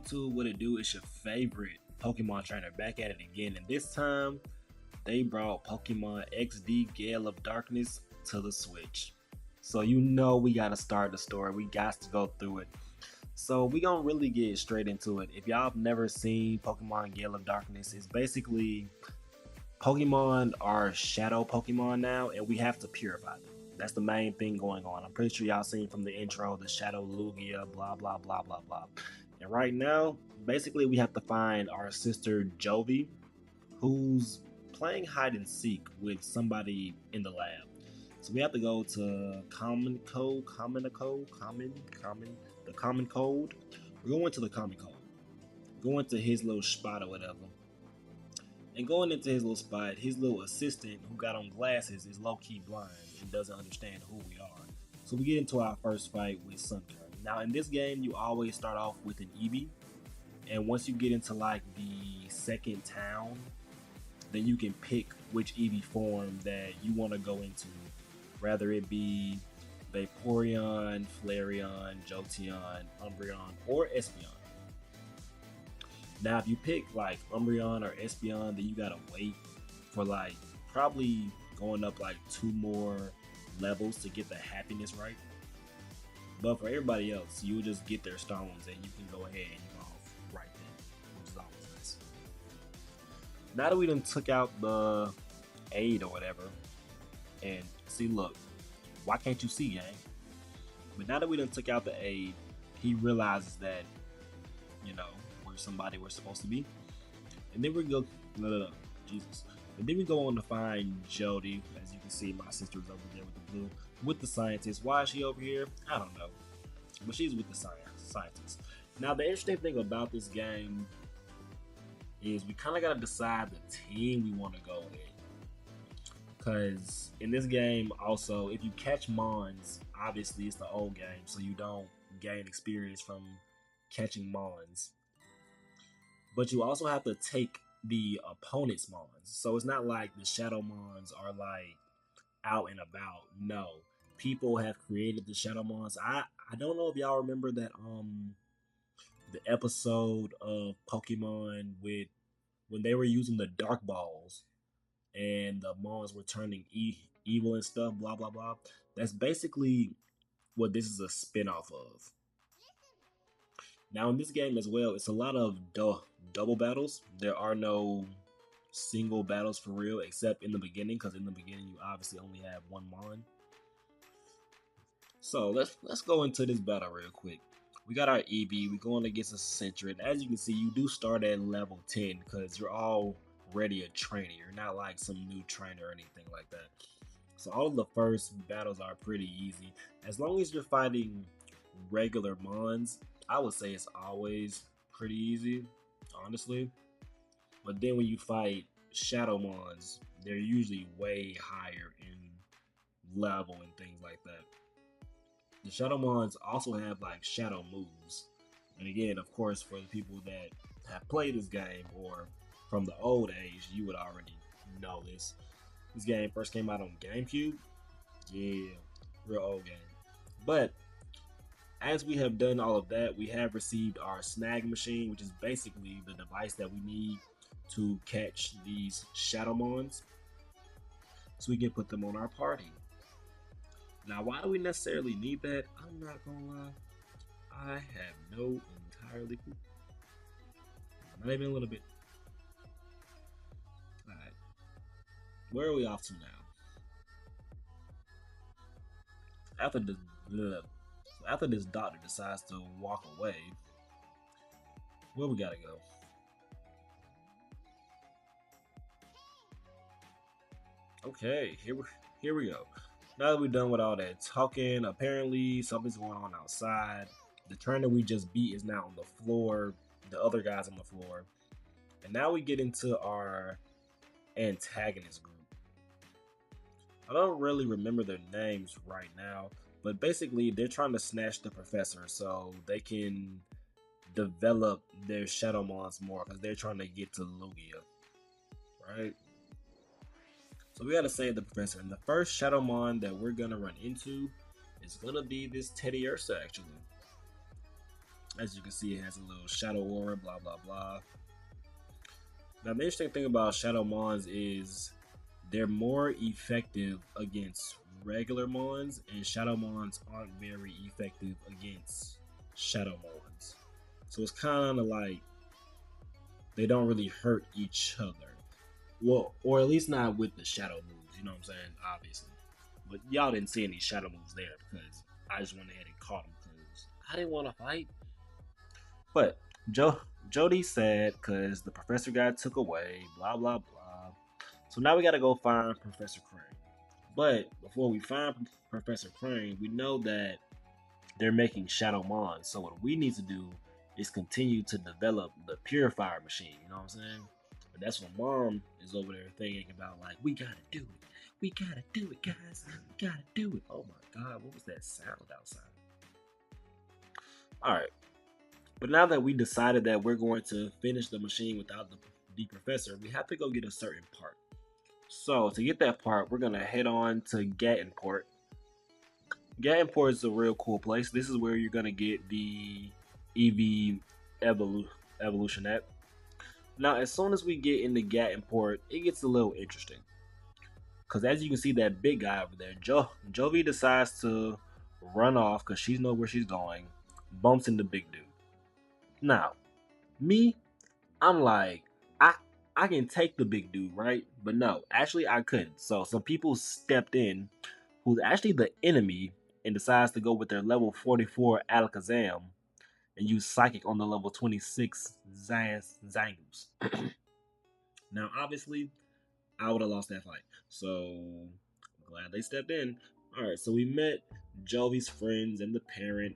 YouTube, what it do? It's your favorite Pokemon trainer back at it again, and this time they brought Pokemon XD Gale of Darkness to the Switch. So you know we gotta start the story. We got to go through it. So we gonna really get straight into it. If y'all have never seen Pokemon Gale of Darkness, it's basically Pokemon are shadow Pokemon now, and we have to purify them. That's the main thing going on. I'm pretty sure y'all seen from the intro the Shadow Lugia, blah blah blah blah blah. And right now, basically, we have to find our sister Jovi, who's playing hide and seek with somebody in the lab. So we have to go to the common code. We're going to the common code. Going to his little spot or whatever. And going into his little spot, his little assistant who got on glasses is low-key blind and doesn't understand who we are. So we get into our first fight with Sunkern. Now in this game, you always start off with an Eevee. And once you get into like the second town, then you can pick which Eevee form that you want to go into. Rather it be Vaporeon, Flareon, Jolteon, Umbreon, or Espeon. Now, if you pick like Umbreon or Espeon, then you gotta wait for like probably going up like 2 more levels to get the happiness right. But for everybody else, you'll just get their stones and you can go ahead and evolve right then, which is always nice. Now that we done took out the aid or whatever, and see, look, why can't you see, gang? But now that we done took out the aid, he realizes that, you know, somebody we're supposed to be, and then we go Jesus, and then we go on to find Jody. As you can see, my sister is over there with the blue, with the scientist. Why is she over here? I don't know, but she's with the scientist. Now the interesting thing about this game is we kind of got to decide the team we want to go with, because in this game also, if you catch Mons, obviously it's the old game, so you don't gain experience from catching Mons. But you also have to take the opponent's Mons. So it's not like the Shadow Mons are like out and about. No. People have created the Shadow Mons. I don't know if y'all remember that the episode of Pokemon with when they were using the Dark Balls and the Mons were turning evil and stuff, blah blah blah. That's basically what this is a spin-off of. Now in this game as well, it's a lot of double battles. There are no single battles for real, except in the beginning, because in the beginning you obviously only have one Mon. So let's go into this battle real quick. We got our Eevee. We're going against a Sentry. As you can see, you do start at level 10 because you're already a trainer. You're not like some new trainer or anything like that. So all of the first battles are pretty easy. As long as you're fighting regular Mons, I would say it's always pretty easy, honestly. But then when you fight Shadow Mons, they're usually way higher in level and things like that. The Shadow Mons also have like shadow moves. And again, of course, for the people that have played this game or from the old age, you would already know this. This game first came out on GameCube. Yeah, real old game. But as we have done all of that, we have received our snag machine, which is basically the device that we need to catch these Shadow Mons so we can put them on our party. Now, why do we necessarily need that? I'm not gonna lie, I have no entirely clue. Not even a little bit. Alright, where are we off to now? After this doctor decides to walk away, where we gotta go? Okay, here we go. Now that we're done with all that talking, apparently something's going on outside. The trainer we just beat is now on the floor. The other guy's on the floor. And now we get into our antagonist group. I don't really remember their names right now, but basically they're trying to snatch the professor so they can develop their Shadow Mons more because they're trying to get to Lugia, right? So we gotta save the professor, and the first Shadow Mon that we're gonna run into is gonna be this Teddy Ursa actually. As you can see, it has a little shadow aura, blah blah blah. Now the interesting thing about Shadow Mons is they're more effective against regular Mons, and Shadow Mons aren't very effective against Shadow Mons. So it's kind of like they don't really hurt each other. Well, or at least not with the shadow moves, you know what I'm saying? Obviously. But y'all didn't see any shadow moves there because I just went ahead and caught them because I didn't want to fight. But Jody's sad because the professor got took away, blah blah blah. So now we gotta go find Professor Crane. But before we find Professor Crane, we know that they're making Shadow Mons. So what we need to do is continue to develop the purifier machine. You know what I'm saying? But that's what Mom is over there thinking about. Like, we gotta do it. We gotta do it, guys. We gotta do it. Oh my God, what was that sound outside? All right. But now that we decided that we're going to finish the machine without the professor, we have to go get a certain part. So to get that part, we're gonna head on to Gattonport. Gattonport is a real cool place. This is where you're gonna get the Eevee evolution at. Now, as soon as we get into Gattonport, it gets a little interesting. Because as you can see, that big guy over there, Jovi decides to run off because she knows where she's going, bumps into big dude. Now, me, I'm like, I I can take the big dude, right? But no, actually I couldn't. So some people stepped in who's actually the enemy and decides to go with their level 44 Alakazam and use Psychic on the level 26 Zangus. Now, obviously, I would have lost that fight. So, I'm glad they stepped in. Alright, so we met Jovi's friends and the parent.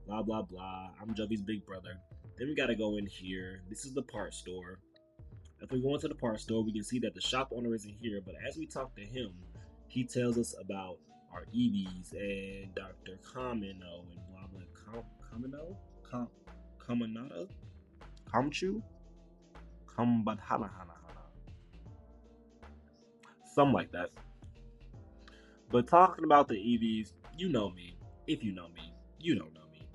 Blah, blah, blah. I'm Jovi's big brother. Then we gotta go in here. This is the part store. If we go into the part store, we can see that the shop owner isn't here. But as we talk to him, he tells us about our Eevees and Dr. Kamino and blah, blah. Kamino? Kaminata? Kamchu? Kambahanahana. Something like that. But talking about the Eevees, you know me. If you know me, you don't know me.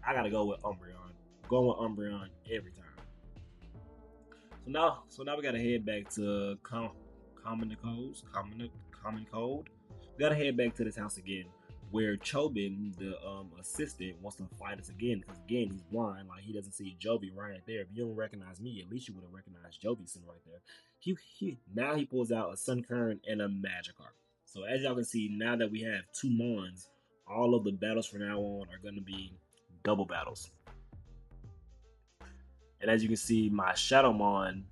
I gotta go with Umbreon. Going with Umbreon every time. So now we gotta head back to Common Code. We gotta head back to this house again, where Chobin, the assistant, wants to fight us again because again he's blind, like he doesn't see Jovi right there. If you don't recognize me, at least you would have recognized Jovi sitting right there. He pulls out a Sun Current and a Magikarp. So as y'all can see, now that we have two Mons, all of the battles from now on are gonna be double battles. And as you can see, my Shadowmon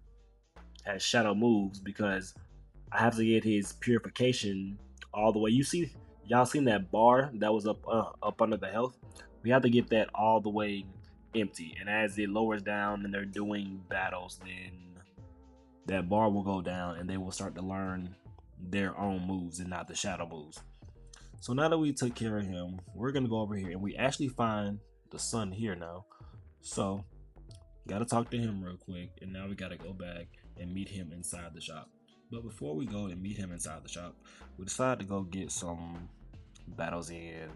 has shadow moves because I have to get his purification all the way. Y'all seen that bar that was up under the health? We have to get that all the way empty. And as it lowers down and they're doing battles, then that bar will go down and they will start to learn their own moves and not the shadow moves. So now that we took care of him, we're gonna go over here and we actually find the sun here now. So gotta talk to him real quick, and now we gotta go back and meet him inside the shop. But before we go and meet him inside the shop, we decided to go get some battles in.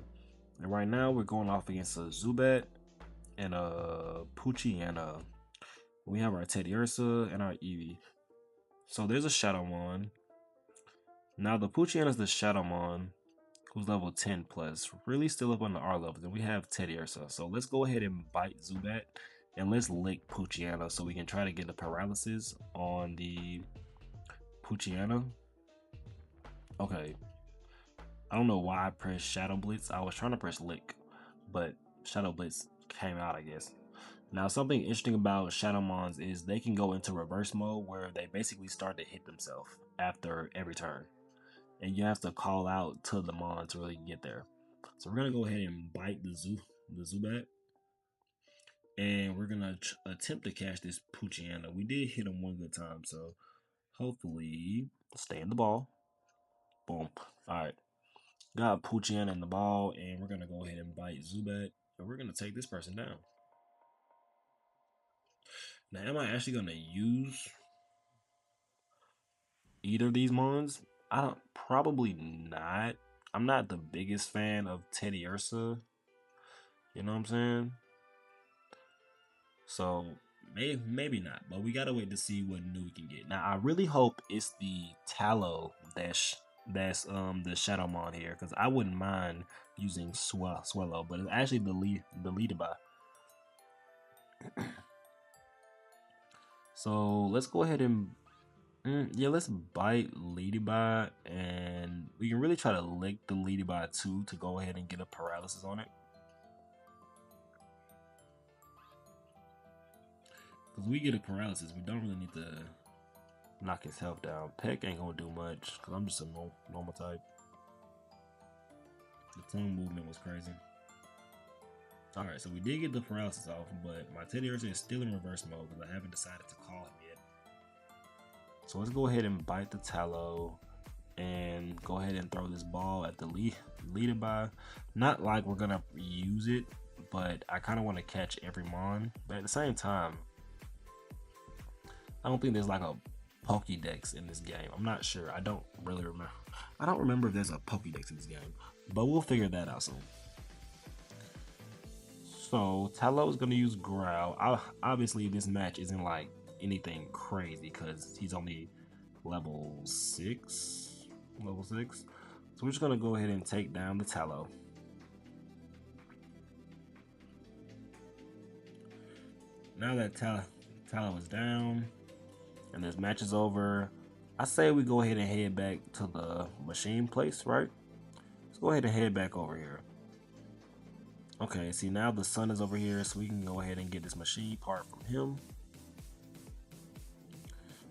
And right now we're going off against a Zubat and a Poochyena. We have our Teddiursa and our Eevee. So there's a Shadowmon. Now the Poochyena is the Shadowmon who's level 10 plus, really still up on the R level. Then we have Teddiursa. So let's go ahead and bite Zubat and let's lick Poochyena so we can try to get the paralysis on the Poochyena. Okay. I don't know why I pressed Shadow Blitz. I was trying to press lick, but Shadow Blitz came out, I guess. Now, something interesting about Shadow Mons is they can go into reverse mode where they basically start to hit themselves after every turn. And you have to call out to the Mon to really get there. So we're gonna go ahead and bite the Zubat, and we're gonna attempt to catch this Poochyena. We did hit him one good time, so hopefully stay in the ball. Boom. All right, got Poochyena in the ball, and we're gonna go ahead and bite Zubat, and we're gonna take this person down. Now, am I actually gonna use either of these Mons? I don't. Probably not. I'm not the biggest fan of Teddiursa. You know what I'm saying? So maybe not, but we gotta wait to see what new we can get. Now I really hope it's the Tallow that's the Shadowmon here, because I wouldn't mind using Swellow, but it's actually the leader by. So let's go ahead and yeah, let's bite Ladybot, and we can really try to lick the Ladybot too to go ahead and get a paralysis on it. Because we get a paralysis, we don't really need to knock his health down. Peck ain't gonna do much because I'm just a normal type. The tongue movement was crazy. Alright, so we did get the paralysis off, but my Teddiursa is still in reverse mode because I haven't decided to call him yet. So let's go ahead and bite the Tallow and go ahead and throw this ball at the leader by. Not like we're gonna use it, but I kind of want to catch every mon. But at the same time, I don't think there's like a Pokédex in this game. I'm not sure. I don't really remember. I don't remember if there's a Pokédex in this game, but we'll figure that out soon. So Tallow is gonna use Growl. Obviously, this match isn't like anything crazy because he's only level 6. Level 6. So we're just gonna go ahead and take down the Tallow. Now that Tallow is down and this match is over, I say we go ahead and head back to the machine place, right? Let's go ahead and head back over here. Okay, see now the sun is over here, so we can go ahead and get this machine part from him.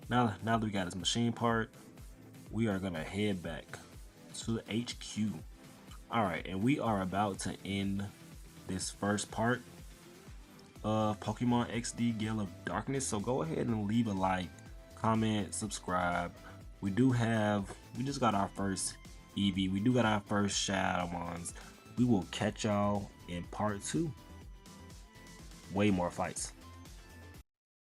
Now that we got his machine part, we are gonna head back to HQ. Alright, and we are about to end this first part of Pokemon XD Gale of Darkness. So go ahead and leave a like, comment, subscribe. We just got our first Eevee. We do got our first Shadowmons. We will catch y'all in part 2. Way more fights.